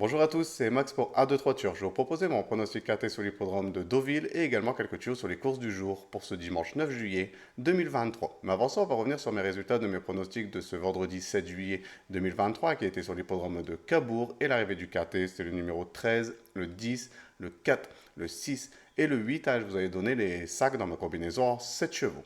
Bonjour à tous, c'est Max pour A23 Turf. Je vais vous proposer mon pronostic KT sur l'hippodrome de Deauville et également quelques tuyaux sur les courses du jour pour ce dimanche 9 juillet 2023. Mais avant ça, on va revenir sur mes résultats de mes pronostics de ce vendredi 7 juillet 2023 qui a été sur l'hippodrome de Cabourg et l'arrivée du KT, c'était le numéro 13, le 10, le 4, le 6 et le 8. Je vous avais donné les sacs dans ma combinaison en 7 chevaux.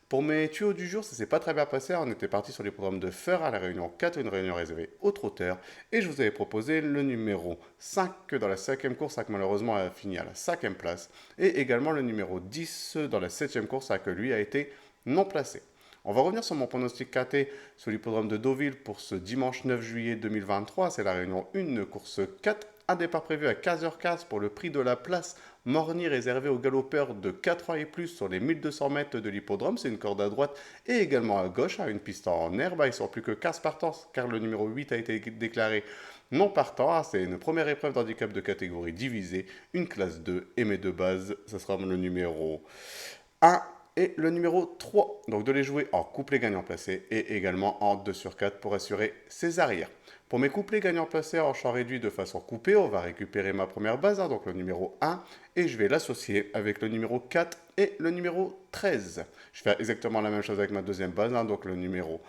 Pour mes tuyaux du jour, ça s'est pas très bien passé. On était parti sur les programmes de Feur à la réunion 4, une réunion réservée aux trotteurs. Et je vous avais proposé le numéro 5 que dans la cinquième course, qui malheureusement a fini à la cinquième place. Et également le numéro 10 dans la septième course, que lui a été non placé. On va revenir sur mon pronostic KT sur l'hippodrome de Deauville pour ce dimanche 9 juillet 2023. C'est la réunion 1, course 4. Un départ prévu à 15h15 pour le prix de la place Morny réservé aux galopeurs de 4 ans et plus sur les 1200 mètres de l'hippodrome. C'est une corde à droite et également à gauche, une piste en herbe. Ils sont plus que 15 partants car le numéro 8 a été déclaré non partant. C'est une première épreuve d'handicap de catégorie divisée, une classe 2 et mes deux bases, ce sera le numéro 1 et le numéro 3. Donc de les jouer en couplet gagnant placé et également en 2 sur 4 pour assurer ses arrières. Pour mes couplets gagnants placés en champ réduit de façon coupée, on va récupérer ma première base, donc le numéro 1, et je vais l'associer avec le numéro 4 et le numéro 13. Je fais exactement la même chose avec ma deuxième base, donc le numéro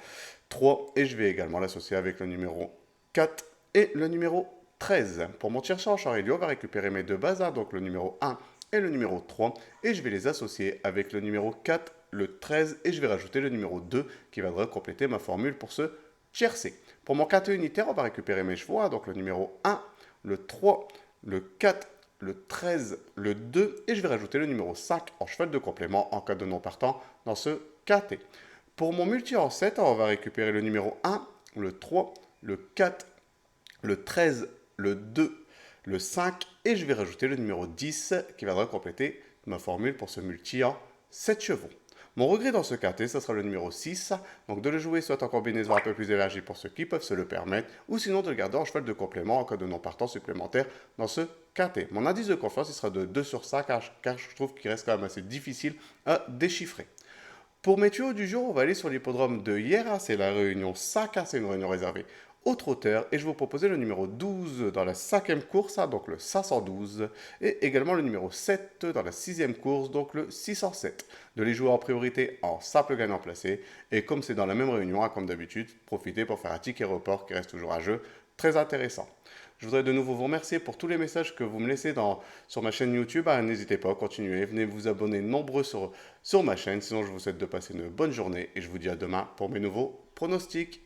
3, et je vais également l'associer avec le numéro 4 et le numéro 13. Pour mon tirage en champ réduit, on va récupérer mes deux bases, donc le numéro 1 et le numéro 3, et je vais les associer avec le numéro 4, le 13, et je vais rajouter le numéro 2 qui viendra compléter ma formule pour ce tiercé. Pour mon 4 unitaire, on va récupérer mes chevaux, donc le numéro 1, le 3, le 4, le 13, le 2, et je vais rajouter le numéro 5 en cheval de complément en cas de non partant dans ce KT. Pour mon multi en 7, on va récupérer le numéro 1, le 3, le 4, le 13, le 2, le 5, et je vais rajouter le numéro 10 qui viendra compléter ma formule pour ce multi en 7 chevaux. Mon regret dans ce KT, ce sera le numéro 6, donc de le jouer soit en combinaison un peu plus élargie pour ceux qui peuvent se le permettre, ou sinon de le garder en cheval de complément en cas de non-partant supplémentaire dans ce KT. Mon indice de confiance, il sera de 2 sur 5, car je trouve qu'il reste quand même assez difficile à déchiffrer. Pour mes tuyaux du jour, on va aller sur l'hippodrome de hier, c'est la réunion 5, c'est une réunion réservée aux trotteurs, et je vais vous proposer le numéro 12 dans la cinquième course, donc le 512, et également le numéro 7 dans la sixième course, donc le 607. De les jouer en priorité en simple gagnant placé, et comme c'est dans la même réunion, comme d'habitude, profitez pour faire un ticket report qui reste toujours un jeu très intéressant. Je voudrais de nouveau vous remercier pour tous les messages que vous me laissez sur ma chaîne YouTube. N'hésitez pas à continuer, venez vous abonner nombreux sur ma chaîne. Sinon, je vous souhaite de passer une bonne journée et je vous dis à demain pour mes nouveaux pronostics.